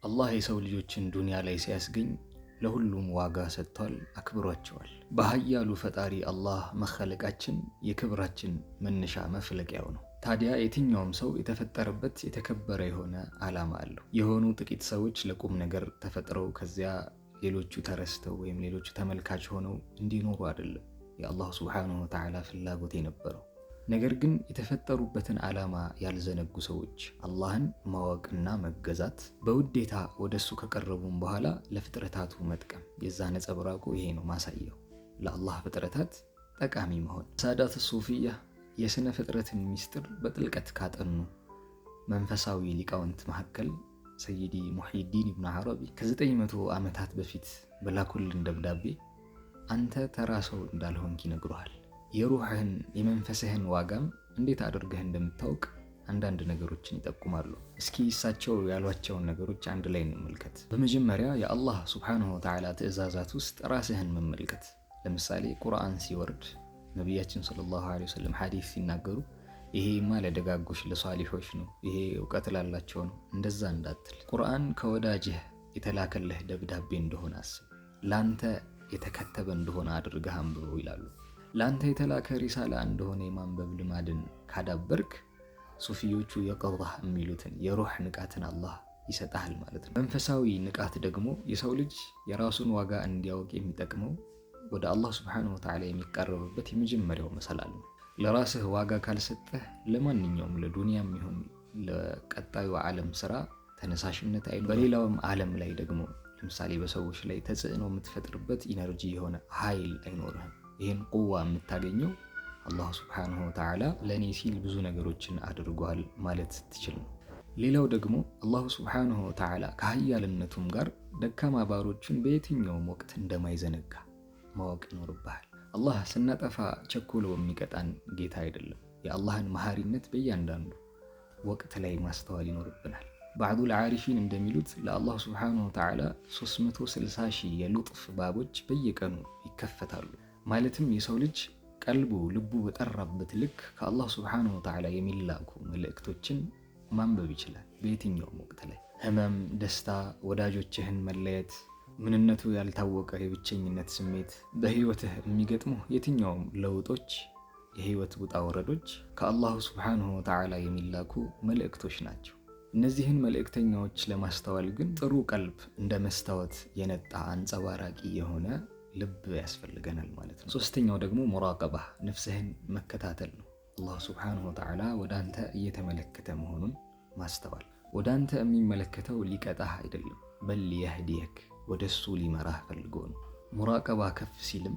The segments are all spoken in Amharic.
አላህ የሰው ልጆችን ዱንያ ላይ ሲያስገኝ ለሁሉም ዋጋ ሰጥቷል፣ አክብሯቸዋል። በኃያሉ ፈጣሪ አላህ መኸለቃችን የክብራችን መነሻ መፍለቂያው ነው። ታዲያ የትኛውም ሰው የተፈጠረበት የተከበረ የሆነ ዓላማ አለው። የሆኑ ጥቂት ሰዎች ለቁም ነገር ተፈጥረው ከዚያ ሌሎቹ ተረስተው ወይም ሌሎቹ ተመልካች ሆነው እንዲኖሩ አይደለም የአላህ ሱብሓነሁ ወተዓላ ፍላጎት የነበረው። ነገር ግን የተፈጠሩበትን ዓላማ ያልዘነጉ ሰዎች አላህን ማወቅና መገዛት፣ በውዴታ ወደሱ ከቀረቡም በኋላ ለፍጥረታቱ መጥቀም፣ የዛ ነጸብራቁ ይሄ ነው ማሳያው፣ ለአላህ ፍጥረታት ጠቃሚ መሆን። ሳዳት ሱፊያ የስነ ፍጥረትን ሚስጥር በጥልቀት ካጠኑ መንፈሳዊ ሊቃውንት መካከል ሰይዲ ሙሒዲን ኢብኑ ዓረቢ ከ900 ዓመታት በፊት በላኩልን ደብዳቤ አንተ ተራ ሰው እንዳልሆንክ ይነግሩሃል። የሩህህን የመንፈስህን ዋጋም እንዴት አድርገህ እንደምታውቅ አንዳንድ ነገሮችን ይጠቁማሉ። እስኪ እሳቸው ያሏቸውን ነገሮች አንድ ላይ እንመልከት። በመጀመሪያ የአላህ ሱብሓነሁ ወተዓላ ትእዛዛት ውስጥ ራስህን መመልከት። ለምሳሌ ቁርአን ሲወርድ ነቢያችን ሰለላሁ ዐለይሂ ወሰለም ሐዲስ ሲናገሩ ይሄማ ለደጋጎች ለሷሊሖች ነው፣ ይሄ እውቀት ላላቸው ነው፣ እንደዛ እንዳትል። ቁርአን ከወዳጅህ የተላከልህ ደብዳቤ እንደሆነ አስብ፣ ላንተ የተከተበ እንደሆነ አድርገህ አንብበው ይላሉ። ላንተ የተላከ ሪሳላ እንደሆነ የማንበብ ልማድን ካዳበርክ ሱፊዮቹ የቀዛህ የሚሉትን የሩህ ንቃትን አላህ ይሰጣል ማለት ነው። መንፈሳዊ ንቃት ደግሞ የሰው ልጅ የራሱን ዋጋ እንዲያውቅ የሚጠቅመው ወደ አላህ ሱብሓነሁ ወተዓላ የሚቀርብበት የመጀመሪያው መሰላል ነው። ለራስህ ዋጋ ካልሰጠህ ለማንኛውም ለዱንያም ይሁን ለቀጣዩ ዓለም ስራ ተነሳሽነት አይኖርም። በሌላውም ዓለም ላይ ደግሞ ለምሳሌ በሰዎች ላይ ተጽዕኖ የምትፈጥርበት ኢነርጂ የሆነ ኃይል አይኖርህም። ይህን ቁዋ የምታገኘው አላህ ሱብሓነሁ ወተዓላ ለእኔ ሲል ብዙ ነገሮችን አድርጓል ማለት ትችል ነው። ሌላው ደግሞ አላሁ ሱብሓነሁ ወተዓላ ከሀያልነቱም ጋር ደካማ ባሮችን በየትኛውም ወቅት እንደማይዘነጋ ማወቅ ይኖርብሃል። አላህ ስናጠፋ ቸኩሎ የሚቀጣን ጌታ አይደለም። የአላህን መሐሪነት በእያንዳንዱ ወቅት ላይ ማስተዋል ይኖርብናል። ባዕዱል ዓሪፊን እንደሚሉት ለአላህ ሱብሓነሁ ወተዓላ 360 ሺህ የሉጥፍ ባቦች በየቀኑ ይከፈታሉ። ማለትም የሰው ልጅ ቀልቡ ልቡ በጠራበት ልክ ከአላህ ሱብሓነሁ ወተዓላ የሚላኩ መልእክቶችን ማንበብ ይችላል። በየትኛውም ወቅት ላይ ህመም፣ ደስታ፣ ወዳጆችህን መለየት፣ ምንነቱ ያልታወቀ የብቸኝነት ስሜት፣ በህይወትህ የሚገጥሙ የትኛውም ለውጦች፣ የህይወት ውጣ ወረዶች ከአላሁ ሱብሓነሁ ወተዓላ የሚላኩ መልእክቶች ናቸው። እነዚህን መልእክተኛዎች ለማስተዋል ግን ጥሩ ቀልብ፣ እንደ መስታወት የነጣ አንጸባራቂ የሆነ ልብ ያስፈልገናል ማለት ነው። ሶስተኛው ደግሞ ሙራቀባ ነፍስህን መከታተል ነው። አላህ ሱብሓነሁ ወተዓላ ወደ አንተ እየተመለከተ መሆኑን ማስተዋል። ወደ አንተ የሚመለከተው ሊቀጣህ አይደለም፣ በል ሊየህዲየክ ወደሱ ሊመራህ ፈልጎ ነው። ሙራቀባ ከፍ ሲልም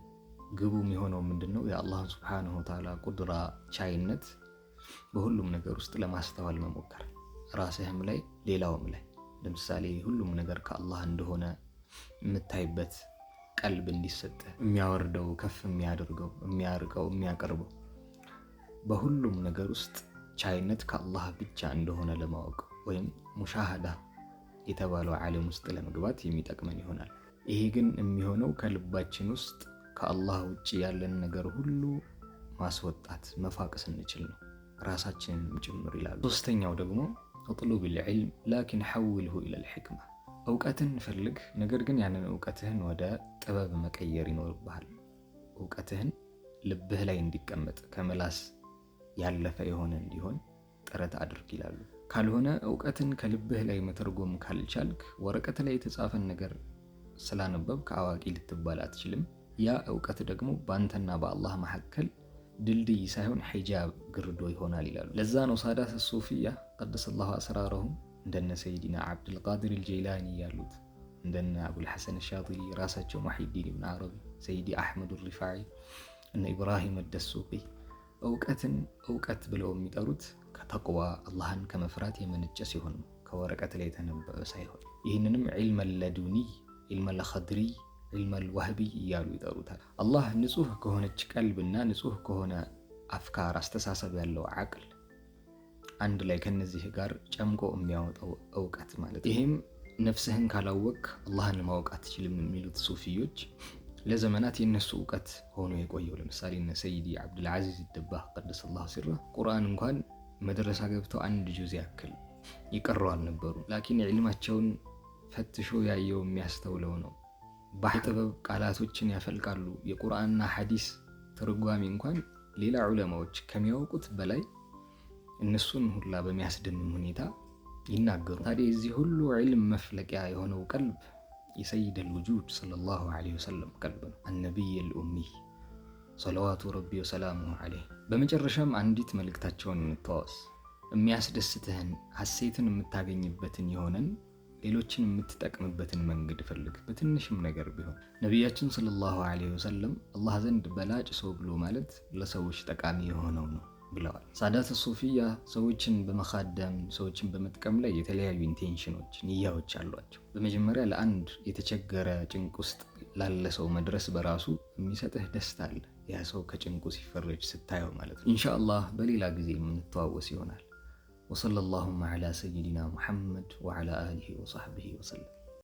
ግቡ የሚሆነው ምንድነው? የአላህ ሱብሓነሁ ወተዓላ ቁድራ ቻይነት በሁሉም ነገር ውስጥ ለማስተዋል መሞከር፣ ራስህም ላይ ሌላውም ላይ። ለምሳሌ ሁሉም ነገር ከአላህ እንደሆነ የምታይበት ቀልብ እንዲሰጥህ፣ የሚያወርደው ከፍ የሚያደርገው የሚያርቀው የሚያቀርበው በሁሉም ነገር ውስጥ ቻይነት ከአላህ ብቻ እንደሆነ ለማወቅ ወይም ሙሻሃዳ የተባለው ዓለም ውስጥ ለመግባት የሚጠቅመን ይሆናል። ይሄ ግን የሚሆነው ከልባችን ውስጥ ከአላህ ውጭ ያለን ነገር ሁሉ ማስወጣት መፋቅ ስንችል ነው፣ ራሳችንን ጭምር ይላሉ። ሶስተኛው ደግሞ እጥሉብ ልዕልም ላኪን ሐውልሁ ኢለል ሕክማ፣ እውቀትን ፈልግ፣ ነገር ግን ያንን እውቀትህን ወደ ጥበብ መቀየር ይኖርብሃል። እውቀትህን ልብህ ላይ እንዲቀመጥ ከምላስ ያለፈ የሆነ እንዲሆን ጥረት አድርግ ይላሉ። ካልሆነ እውቀትን ከልብህ ላይ መተርጎም ካልቻልክ ወረቀት ላይ የተጻፈን ነገር ስላነበብክ አዋቂ ልትባል አትችልም። ያ እውቀት ደግሞ በአንተና በአላህ መካከል ድልድይ ሳይሆን ሒጃብ ግርዶ ይሆናል ይላሉ። ለዛ ነው ሳዳት ሱፊያ ቀደሰላሁ አስራረሁም እንደነ ሰይዲና ዓብድልቃድር አልጀይላኒ ያሉት፣ እንደነ አቡልሐሰን አሻጢሊ፣ ራሳቸው ሙሒዲን ኢብኑ ዓረቢ፣ ሰይዲ አሕመድ ሪፋዒ፣ እነ ኢብራሂም አደሱቂ እውቀትን እውቀት ብለው የሚጠሩት ከተቅዋ አላህን ከመፍራት የመነጨ ሲሆን ከወረቀት ላይ የተነበበ ሳይሆን። ይህንንም ዒልመል ለዱኒ፣ ዒልመል ኸድሪ፣ ዒልመል ወህቢ እያሉ ይጠሩታል። አላህ ንጹህ ከሆነች ቀልብና ንጹህ ከሆነ አፍካር አስተሳሰብ ያለው ዓቅል አንድ ላይ ከነዚህ ጋር ጨምቆ የሚያወጣው እውቀት ማለት። ይሄም ነፍስህን ካላወቅ አላህን ማወቅ አትችልም የሚሉት ሱፊዮች ለዘመናት የነሱ እውቀት ሆኖ የቆየው። ለምሳሌ እነ ሰይዲ አብዱልዓዚዝ ደባህ ቀደሰላሁ ሲራ ቁርአን እንኳን መድረሳ ገብተው አንድ ጁዝ ያክል ይቀሩ አልነበሩ። ላኪን ዒልማቸውን ፈትሾ ያየው የሚያስተውለው ነው። በጥበብ ቃላቶችን ያፈልቃሉ። የቁርአንና ሐዲስ ትርጓሜ እንኳን ሌላ ዑለማዎች ከሚያውቁት በላይ እነሱን ሁላ በሚያስደምም ሁኔታ ይናገሩ። ታዲያ የዚህ ሁሉ ዒልም መፍለቂያ የሆነው ቀልብ የሰይደል ውጁድ ሰለላሁ ዐለይሂ ወሰለም ቀልብ ነው። አነቢይ አልኡሚ ሰለዋቱ ረቢ ወሰላሙሁ ዐለይህ። በመጨረሻም አንዲት መልእክታቸውን እንተዋወስ። የሚያስደስትህን ሐሴትን የምታገኝበትን የሆነን ሌሎችን የምትጠቅምበትን መንገድ ፈልግ፣ በትንሽም ነገር ቢሆን። ነቢያችን ሰለላሁ ዐለይሂ ወሰለም አላህ ዘንድ በላጭ ሰው ብሎ ማለት ለሰዎች ጠቃሚ የሆነው ነው ብለዋል። ሳዳት ሱፊያ ሰዎችን በመኻደም ሰዎችን በመጥቀም ላይ የተለያዩ ኢንቴንሽኖች ንያዎች አሏቸው። በመጀመሪያ ለአንድ የተቸገረ ጭንቅ ውስጥ ላለ ሰው መድረስ በራሱ የሚሰጥህ ደስታ አለ፣ ያ ሰው ከጭንቁ ሲፈረጅ ስታየው ማለት ነው። ኢንሻአላህ በሌላ ጊዜ የምንተዋወስ ይሆናል። وصلى اللهم على سيدنا محمد وعلى آله وصحبه وسلم.